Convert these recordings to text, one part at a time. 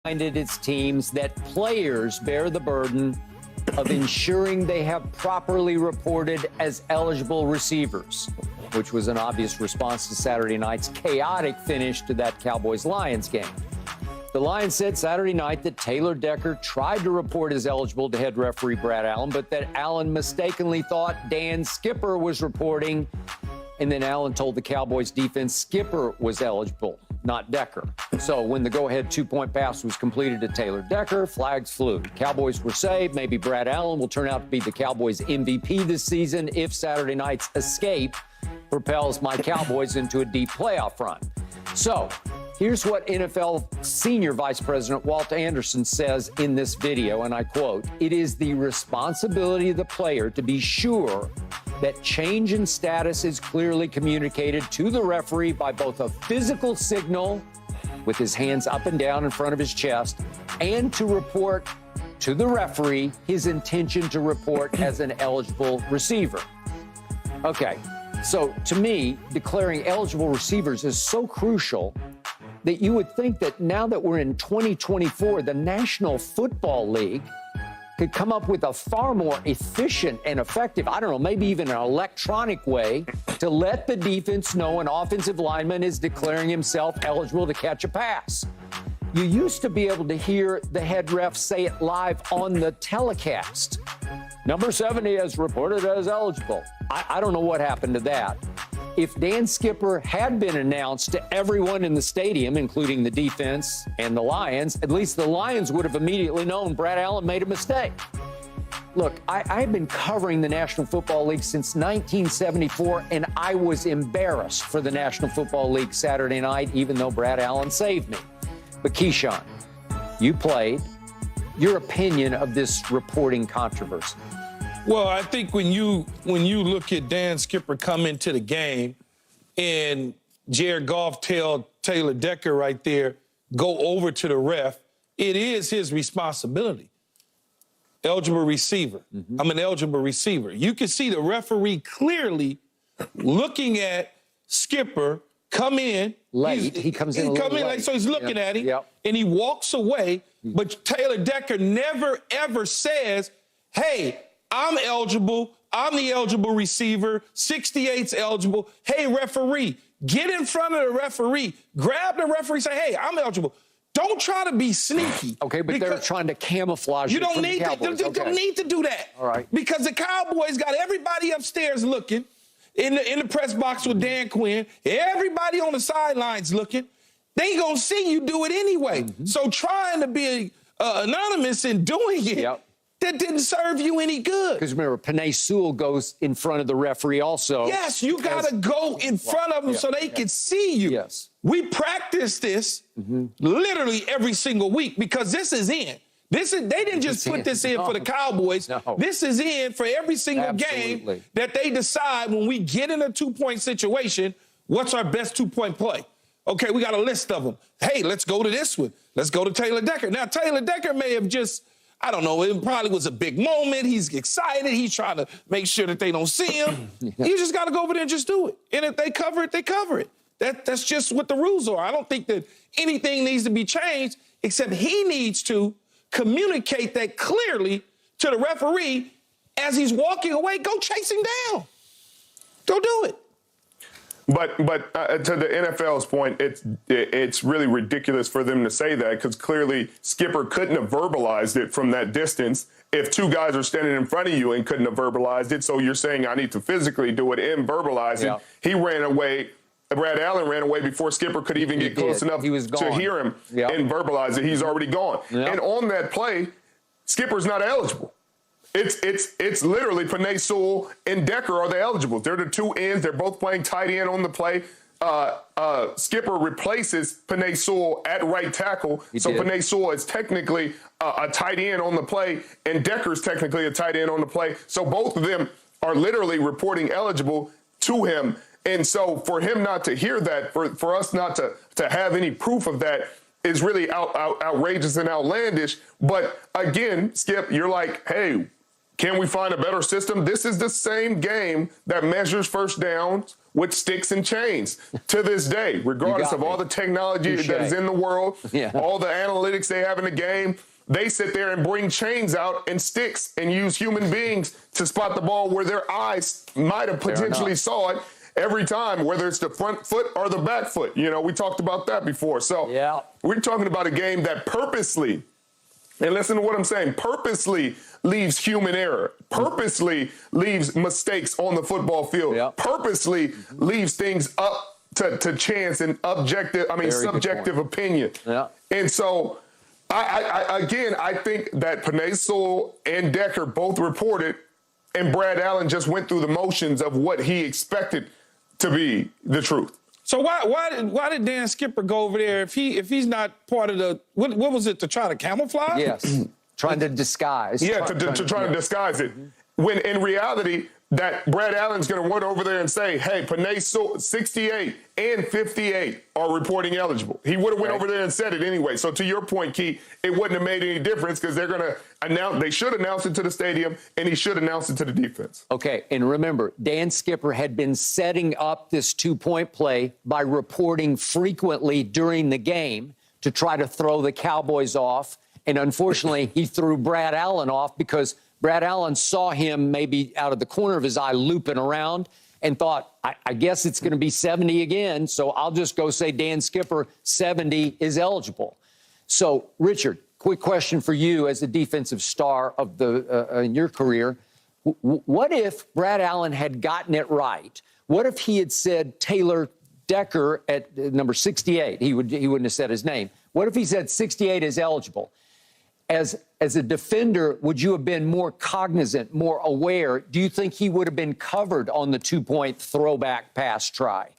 reminded its teams that players bear the burden of ensuring they have properly reported as eligible receivers, which was an obvious response to Saturday night's chaotic finish to that Cowboys-Lions game. The Lions said Saturday night that Taylor Decker tried to report as eligible to head referee Brad Allen, but that Allen mistakenly thought Dan Skipper was reporting, and then Allen told the Cowboys defense Skipper was eligible, not Decker. So when the go-ahead two-point pass was completed to Taylor Decker, flags flew. Cowboys were saved. Maybe Brad Allen will turn out to be the Cowboys MVP this season if Saturday night's escape propels my Cowboys into a deep playoff run. So here's what NFL Senior Vice President Walt Anderson says in this video, and I quote, "It is the responsibility of the player to be sure that change in status is clearly communicated to the referee by both a physical signal with his hands up and down in front of his chest and to report to the referee his intention to report as an eligible receiver." Okay, so to me, declaring eligible receivers is so crucial that you would think that now that we're in 2024, the National Football League could come up with a far more efficient and effective, I don't know, maybe even an electronic way to let the defense know an offensive lineman is declaring himself eligible to catch a pass. You used to be able to hear the head ref say it live on the telecast. Number 70 is reported as eligible. I don't know what happened to that. If Dan Skipper had been announced to everyone in the stadium, including the defense and the Lions, at least the Lions would have immediately known Brad Allen made a mistake. Look, I've been covering the National Football League since 1974, and I was embarrassed for the National Football League Saturday night, even though Brad Allen saved me. But Keyshawn, you played. Your opinion of this reporting controversy? Well, I think when you look at Dan Skipper come into the game and Jared Goff tell Taylor Decker right there, go over to the ref, it is his responsibility. Eligible receiver. I'm an eligible receiver. You can see the referee clearly looking at Skipper come in. Late. He comes in a little late. Like, so he's looking at him, and he walks away, but Taylor Decker never, ever says, hey, I'm eligible. I'm the eligible receiver. 68's eligible. Hey, referee, get in front of the referee. Grab the referee. Say, hey, I'm eligible. Don't try to be sneaky. Okay, but they're trying to camouflage. You don't need to. Don't need to do that. All right. Because the Cowboys got everybody upstairs looking in the press box with Dan Quinn. Everybody on the sidelines looking. They ain't gonna see you do it anyway. So trying to be anonymous in doing it. That didn't serve you any good. Because remember, Penei Sewell goes in front of the referee also. Yes, you got to go in front of them so they can see you. Yes. We practice this literally every single week because this is in. They didn't just put this in for the Cowboys. No. This is in for every single game that they decide when we get in a two-point situation, what's our best two-point play? Okay, we got a list of them. Hey, let's go to this one. Let's go to Taylor Decker. Now, Taylor Decker may have just, I don't know, it probably was a big moment. He's excited. He's trying to make sure that they don't see him. You just got to go over there and just do it. And if they cover it, they cover it. That's just what the rules are. I don't think that anything needs to be changed, except he needs to communicate that clearly to the referee as he's walking away. Go chase him down. Go do it. But to the NFL's point, it's really ridiculous for them to say that because clearly Skipper couldn't have verbalized it from that distance if two guys are standing in front of you and couldn't have verbalized it. So you're saying I need to physically do it and verbalize it. He ran away. Brad Allen ran away before Skipper could even get close enough to hear him and verbalize it. He's already gone. And on that play, Skipper's not eligible. It's literally Penei Sewell and Decker are the eligibles. They're the two ends. They're both playing tight end on the play. Skipper replaces Penei Sewell at right tackle. Penei Sewell is technically a tight end on the play, and Decker's technically a tight end on the play. So both of them are literally reporting eligible to him. And so for him not to hear that, for us not to have any proof of that is really outrageous and outlandish. But again, Skip, you're like, hey, can we find a better system? This is the same game that measures first downs with sticks and chains to this day, regardless of all the technology that is in the world, all the analytics they have in the game. They sit there and bring chains out and sticks and use human beings to spot the ball where their eyes might have potentially saw it every time, whether it's the front foot or the back foot. You know, we talked about that before. So we're talking about a game that purposely, and listen to what I'm saying, purposely leaves human error, purposely leaves mistakes on the football field, purposely leaves things up to chance and subjective opinion. And so, I think that Panay Sewell and Decker both reported, and Brad Allen just went through the motions of what he expected to be the truth. So why did Dan Skipper go over there if he's not part of the what was it, to try to camouflage? Yes, trying to disguise. Yeah, to try to disguise it. When in reality, that Brad Allen's going to run over there and say, hey, Panay Sewell, 68 and 58 are reporting eligible. He would have went over there and said it anyway. So to your point, Keith, it wouldn't have made any difference because they're going to announce, they should announce it to the stadium, and he should announce it to the defense. Okay, and remember, Dan Skipper had been setting up this two-point play by reporting frequently during the game to try to throw the Cowboys off. And unfortunately, he threw Brad Allen off because Brad Allen saw him maybe out of the corner of his eye looping around and thought, I guess it's going to be 70 again, so I'll just go say Dan Skipper, 70 is eligible. So, Richard, quick question for you as the defensive star of the in your career. What if Brad Allen had gotten it right? What if he had said Taylor Decker at number 68? He wouldn't have said his name. What if he said 68 is eligible? As a defender, would you have been more cognizant, more aware? Do you think he would have been covered on the two-point throwback pass try?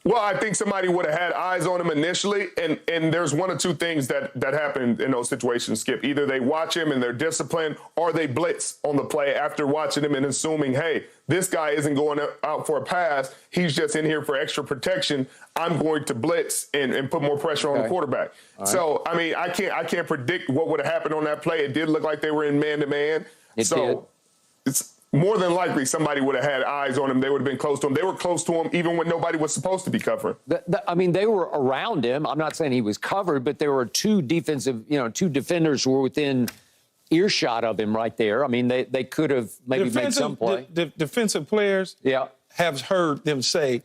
Well, I think somebody would have had eyes on him initially, and there's one or two things that happen in those situations, Skip. Either they watch him and they're disciplined, or they blitz on the play after watching him and assuming, hey, this guy isn't going out for a pass. He's just in here for extra protection. I'm going to blitz and put more pressure on the quarterback. So, I mean, I can't predict what would have happened on that play. It did look like they were in man-to-man. It did. It's more than likely somebody would have had eyes on him. They would have been close to him. They were close to him even when nobody was supposed to be covering. I mean, they were around him. I'm not saying he was covered, but there were two defenders who were within earshot of him right there. I mean, they could have maybe made some play. Defensive players have heard them say,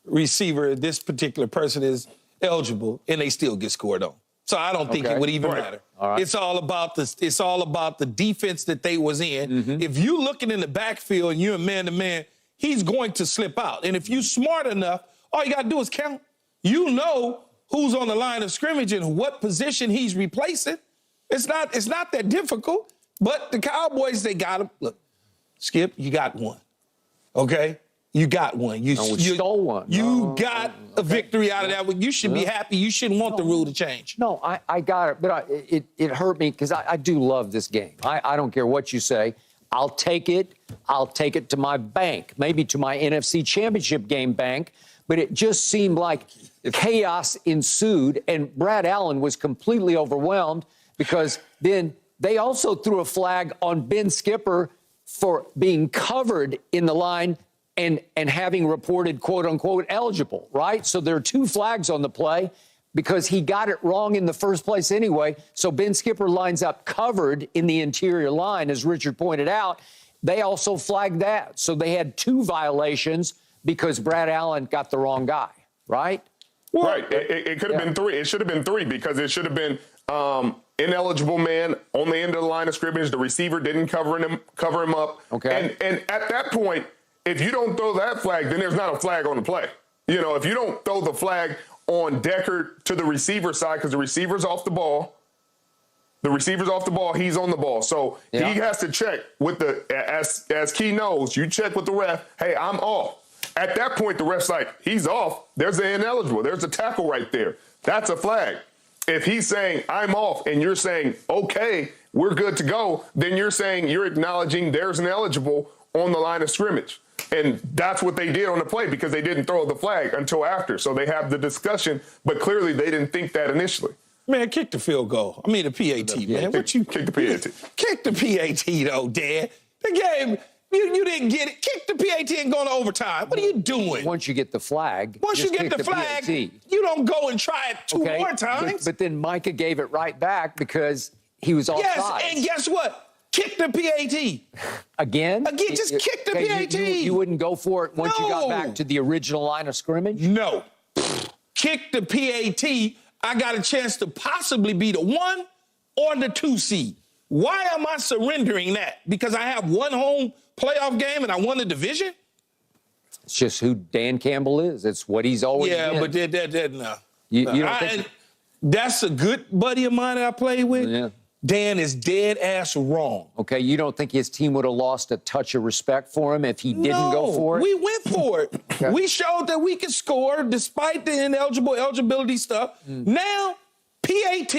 receiver, this particular person is eligible, and they still get scored on. So I don't think it would even matter. It's all about the defense that they was in. If you looking in the backfield and you're a man-to-man, he's going to slip out. And if you're smart enough, all you got to do is count. You know who's on the line of scrimmage and what position he's replacing. It's not that difficult. But the Cowboys, they got him. Look, Skip, you got one. Okay? You got one. You stole one. You got a victory out of that one. You should be happy. You shouldn't want the rule to change. No, I got it. But it hurt me because I do love this game. I don't care what you say. I'll take it. I'll take it to my bank, maybe to my NFC Championship game bank. But it just seemed like chaos ensued, and Brad Allen was completely overwhelmed because then they also threw a flag on Ben Skipper for being covered in the line and having reported, quote unquote, eligible, right? So there are two flags on the play because he got it wrong in the first place anyway. So Ben Skipper lines up covered in the interior line, as Richard pointed out. They also flagged that. So they had two violations because Brad Allen got the wrong guy, right? Right. It could have been three. It should have been three because it should have been ineligible man on the end of the line of scrimmage. The receiver didn't cover him up. Okay. And at that point, if you don't throw that flag, then there's not a flag on the play. You know, if you don't throw the flag on Decker to the receiver side, because the receiver's off the ball, he's on the ball. So he has to check with as Key knows, you check with the ref, hey, I'm off. At that point, the ref's like, he's off. There's an ineligible. There's a tackle right there. That's a flag. If he's saying, I'm off, and you're saying, okay, we're good to go, then you're acknowledging there's an eligible on the line of scrimmage. And that's what they did on the play because they didn't throw the flag until after. So they have the discussion, but clearly they didn't think that initially. Man, kick the field goal. I mean, the PAT, man. Kick the PAT. Kick the PAT, though, Dad. The game, You didn't get it. Kick the PAT and go to overtime. What are you doing? Once you get the flag. Once you get the flag, PAT. you don't go and try it two more times. But then Micah gave it right back because he was offside. Yes, and guess what? Kick the PAT. Again? Again, just kick the PAT. You wouldn't go for it once you got back to the original line of scrimmage? No. Kick the PAT. I got a chance to possibly be the 1 or the 2 seed. Why am I surrendering that? Because I have one home playoff game and I won the division? It's just who Dan Campbell is. It's what he's always been. Yeah, but that no. You don't think that's a good buddy of mine that I played with. Yeah. Dan is dead ass wrong. Okay, you don't think his team would have lost a touch of respect for him if he didn't go for it? We went for it. Okay. We showed that we could score despite the eligibility stuff. Now, PAT,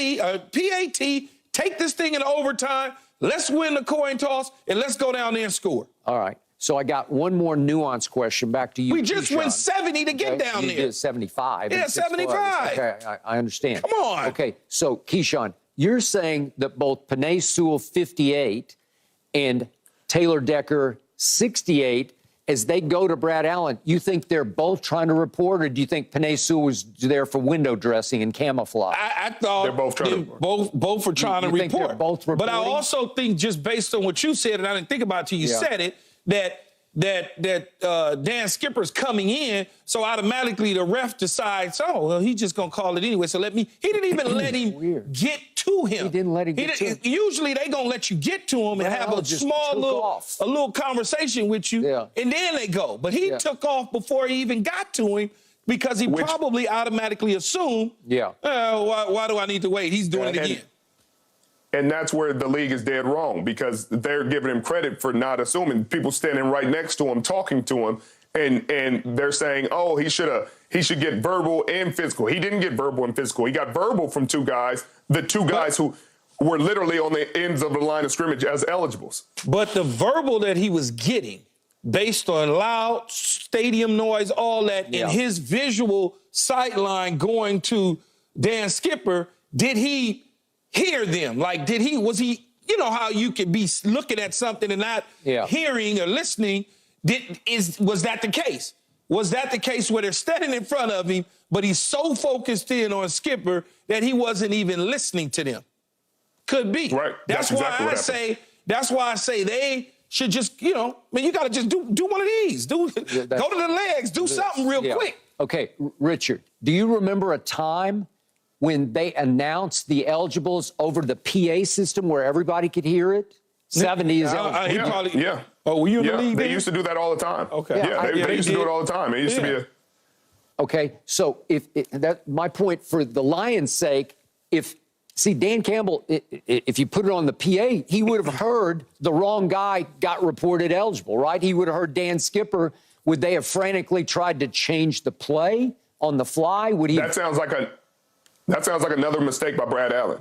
take this thing in overtime. Let's win the coin toss, and let's go down there and score. All right. So I got one more nuanced question back to you. We just Keyshawn. went 70 to get down You there. did 75. Yeah, 75. Okay, I understand. Come on. Okay, so Keyshawn, you're saying that both Penei Sewell, 58, and Taylor Decker, 68, as they go to Brad Allen, you think they're both trying to report, or do you think Penei Sewell was there for window dressing and camouflage? I thought they're both trying to report. Both were trying to think they're report. both but I reporting? also think, just based on what you said, and I didn't think about it till you said it, that Dan Skipper's coming in, so automatically the ref decides, oh, well, he's just gonna call it anyway. So he didn't even let him get to him. He didn't let him get to him. Usually they gonna let you get to him and have a just small took little conversation with you, and then they go. But he took off before he even got to him because he probably automatically assumed, why do I need to wait? He's doing it again. And that's where the league is dead wrong, because they're giving him credit for not assuming. People standing right next to him, talking to him, and they're saying, oh, he should get verbal and physical. He didn't get verbal and physical. He got verbal from two guys, the two guys who were literally on the ends of the line of scrimmage as eligibles. But the verbal that he was getting, based on loud stadium noise, all that, and his visual sight-line going to Dan Skipper, did he hear them? Like, was he, you know how you could be looking at something and not hearing or listening? Was that the case? Was that the case where they're standing in front of him, but he's so focused in on Skipper that he wasn't even listening to them? Could be. Right. That's exactly why I say they should just, you got to just do one of these. Go to the legs, do something real quick. Okay, Richard, do you remember a time when they announced the eligibles over the PA system where everybody could hear it? 70 is eligible. Oh, were you in the league They then? used to do that all the time. Okay. They used to do it all the time. It used to be a... Okay, so my point for the Lions' sake, Dan Campbell, if you put it on the PA, he would have heard the wrong guy got reported eligible, right? He would have heard Dan Skipper. Would they have frantically tried to change the play on the fly? That sounds like another mistake by Brad Allen,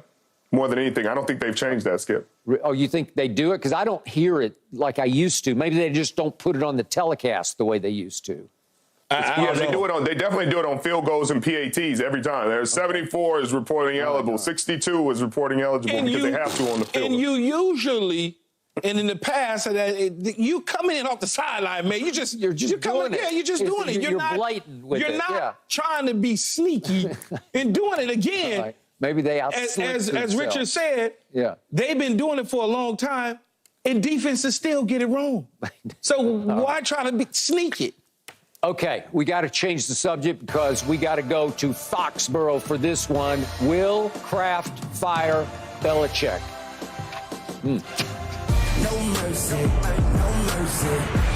more than anything. I don't think they've changed that, Skip. Oh, you think they do it? Because I don't hear it like I used to. Maybe they just don't put it on the telecast the way they used to. They definitely do it on field goals and PATs every time. There's 74 is reporting eligible, 62 is reporting eligible because they have to on the field. And you usually, and in the past, you coming in off the sideline, man. You're just doing it. Yeah, you're just doing it. You're not blatant with it. You're not trying to be sneaky and doing it again. Right. Maybe they outslipped as Richard said, they've been doing it for a long time, and defenses still get it wrong. So why try to sneak it? Okay, we got to change the subject because we got to go to Foxborough for this one. Will Kraft fire Belichick? No mercy, no mercy.